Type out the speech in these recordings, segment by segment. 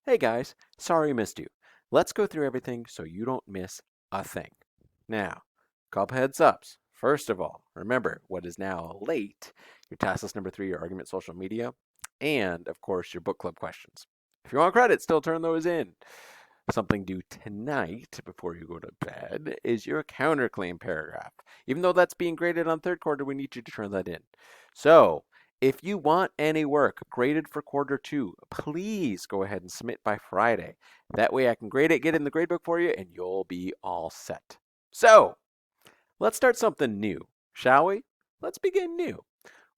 Hey guys, sorry I missed you. Let's go through everything so you don't miss a thing. Now, couple heads ups. First of all, remember what is now late, your task list number 3, your argument social media, and of course your book club questions. If you want credit, still turn those in. Something due tonight before you go to bed is your counterclaim paragraph. Even though that's being graded on third quarter, we need you to turn that in. So, if you want any work graded for quarter 2, please go ahead and submit by Friday. That way I can grade it, get it in the gradebook for you, and you'll be all set. So, let's start something new, shall we? Let's begin new.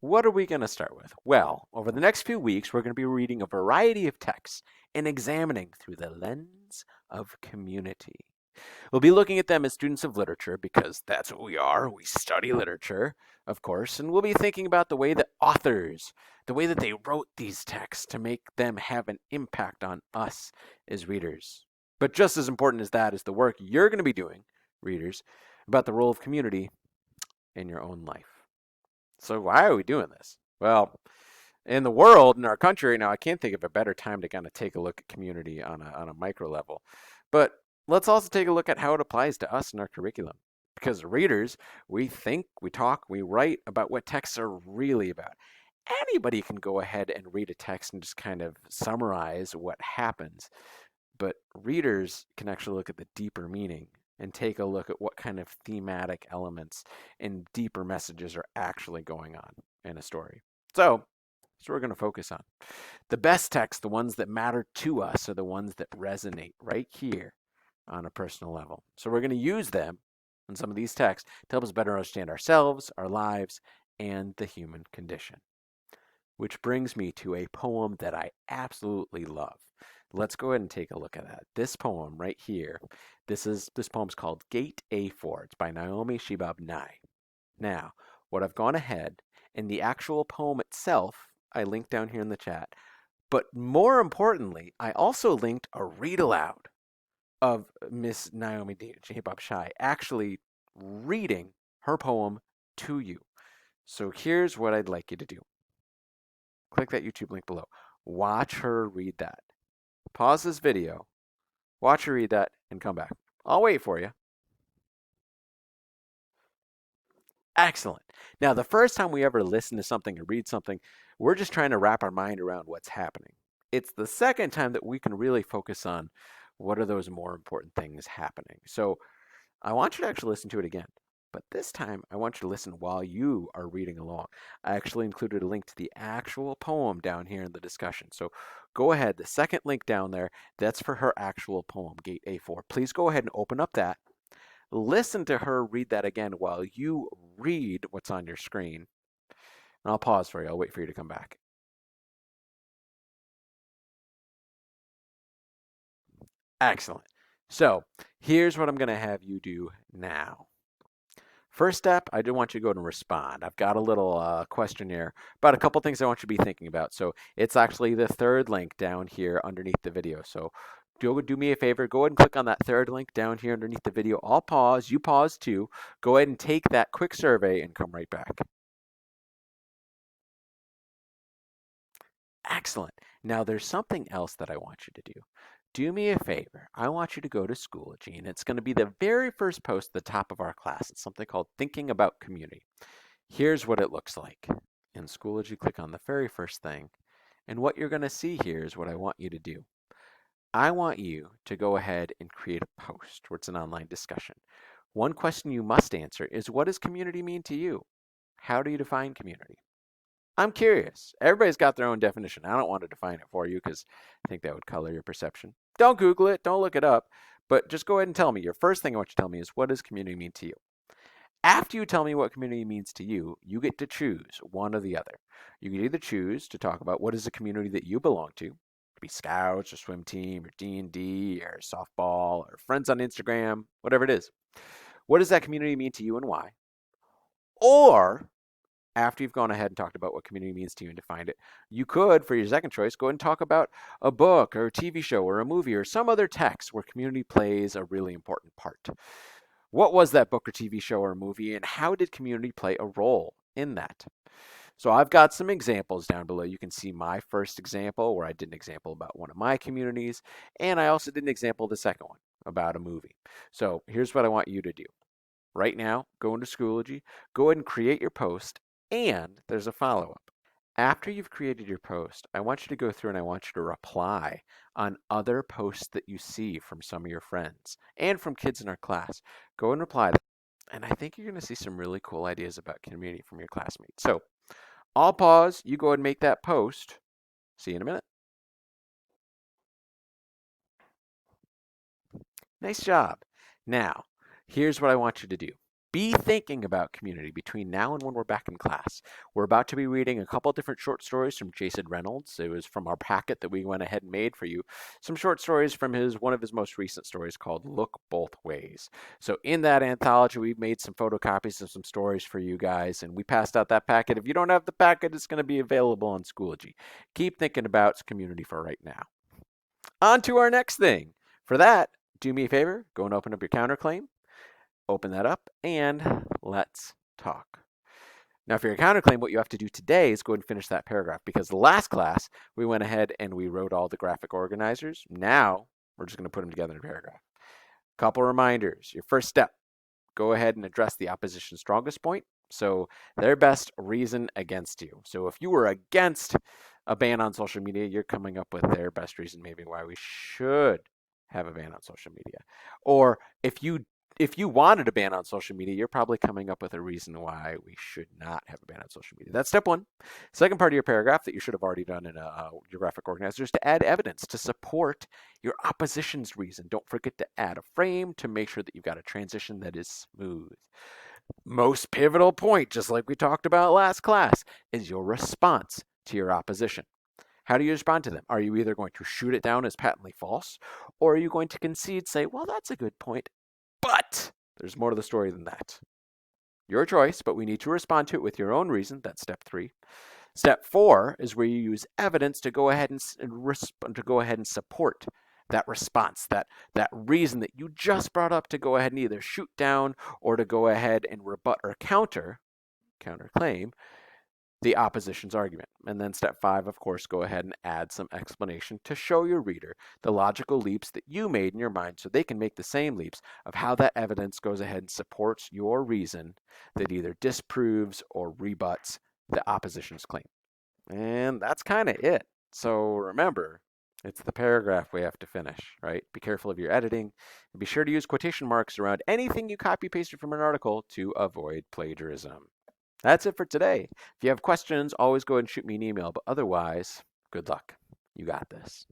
What are we going to start with? Well, over the next few weeks, we're going to be reading a variety of texts and examining through the lens of community. We'll be looking at them as students of literature because that's what we are. We study literature, of course, and we'll be thinking about the way that authors, the way that they wrote these texts to make them have an impact on us as readers. But just as important as that is the work you're going to be doing, readers, about the role of community in your own life. So why are we doing this? Well, in the world, in our country right now, I can't think of a better time to kind of take a look at community on a micro level. But let's also take a look at how it applies to us in our curriculum. Because readers, we think, we talk, we write about what texts are really about. Anybody can go ahead and read a text and just kind of summarize what happens. But readers can actually look at the deeper meaning and take a look at what kind of thematic elements and deeper messages are actually going on in a story. So, that's what we're going to focus on. The best texts, the ones that matter to us, are the ones that resonate right here on a personal level. So we're going to use them in some of these texts to help us better understand ourselves, our lives, and the human condition. Which brings me to a poem that I absolutely love. Let's go ahead and take a look at that. This poem right here, this poem's called Gate A4. It's by Naomi Shihab Nye. Now, what I've gone ahead in the actual poem itself, I linked down here in the chat. But more importantly, I also linked a read aloud of Miss Naomi Shihab Nye actually reading her poem to you. So here's what I'd like you to do. Click that YouTube link below. Watch her read that. Pause this video, watch her read that, and come back. I'll wait for you. Excellent. Now, the first time we ever listen to something or read something, we're just trying to wrap our mind around what's happening. It's the second time that we can really focus on what are those more important things happening. So I want you to actually listen to it again. But this time, I want you to listen while you are reading along. I actually included a link to the actual poem down here in the discussion. So go ahead, the second link down there, that's for her actual poem, Gate A4. Please go ahead and open up that. Listen to her read that again while you read what's on your screen. And I'll pause for you. I'll wait for you to come back. Excellent. So here's what I'm going to have you do now. First step, I do want you to go and respond. I've got a little questionnaire about a couple things I want you to be thinking about. So it's actually the third link down here underneath the video. So do me a favor, go ahead and click on that third link down here underneath the video. I'll pause, you pause too. Go ahead and take that quick survey and come right back. Excellent. Now there's something else that I want you to do. Do me a favor. I want you to go to Schoology, and it's going to be the very first post at the top of our class. It's something called Thinking About Community. Here's what it looks like. In Schoology, click on the very first thing. And what you're going to see here is what I want you to do. I want you to go ahead and create a post where it's an online discussion. One question you must answer is, what does community mean to you? How do you define community? I'm curious. Everybody's got their own definition. I don't want to define it for you because I think that would color your perception. Don't Google it. Don't look it up. But just go ahead and tell me. Your first thing I want you to tell me is, what does community mean to you? After you tell me what community means to you, you get to choose one or the other. You can either choose to talk about what is the community that you belong to. It could be Scouts or swim team or D&D or softball or friends on Instagram, whatever it is. What does that community mean to you and why? Or after you've gone ahead and talked about what community means to you and defined it, you could, for your second choice, go ahead and talk about a book or a TV show or a movie or some other text where community plays a really important part. What was that book or TV show or movie, and how did community play a role in that? So I've got some examples down below. You can see my first example where I did an example about one of my communities, and I also did an example of the second one about a movie. So here's what I want you to do. Right now, go into Schoology, go ahead and create your post, and there's a follow-up. After you've created your post, I want you to go through and I want you to reply on other posts that you see from some of your friends and from kids in our class. Go and reply to them. And I think you're going to see some really cool ideas about community from your classmates. So I'll pause. You go ahead and make that post. See you in a minute. Nice job. Now, here's what I want you to do. Be thinking about community between now and when we're back in class. We're about to be reading a couple different short stories from Jason Reynolds. It was from our packet that we went ahead and made for you. Some short stories from one of his most recent stories called Look Both Ways. So in that anthology, we've made some photocopies of some stories for you guys, and we passed out that packet. If you don't have the packet, it's going to be available on Schoology. Keep thinking about community for right now. On to our next thing. For that, do me a favor, go and open up your counterclaim. Open that up and let's talk. Now, for your counterclaim, what you have to do today is go ahead and finish that paragraph because the last class we went ahead and we wrote all the graphic organizers. Now we're just going to put them together in a paragraph. Couple reminders. Your first step, go ahead and address the opposition's strongest point. So their best reason against you. So if you were against a ban on social media, you're coming up with their best reason maybe why we should have a ban on social media. Or if you wanted a ban on social media, you're probably coming up with a reason why we should not have a ban on social media. That's step one. Second part of your paragraph that you should have already done in your graphic organizer is to add evidence to support your opposition's reason. Don't forget to add a frame to make sure that you've got a transition that is smooth. Most pivotal point, just like we talked about last class, is your response to your opposition. How do you respond to them? Are you either going to shoot it down as patently false, or are you going to concede, say, well, that's a good point, but there's more to the story than that? Your choice, but we need to respond to it with your own reason. That's step 3. Step 4 is where you use evidence to go ahead and support that response, that reason that you just brought up to go ahead and either shoot down or to go ahead and rebut or counterclaim the opposition's argument. And then step 5, of course, go ahead and add some explanation to show your reader the logical leaps that you made in your mind so they can make the same leaps of how that evidence goes ahead and supports your reason that either disproves or rebuts the opposition's claim. And that's kind of it. So remember, it's the paragraph we have to finish, right? Be careful of your editing. And be sure to use quotation marks around anything you copy pasted from an article to avoid plagiarism. That's it for today. If you have questions, always go ahead and shoot me an email. But otherwise, good luck. You got this.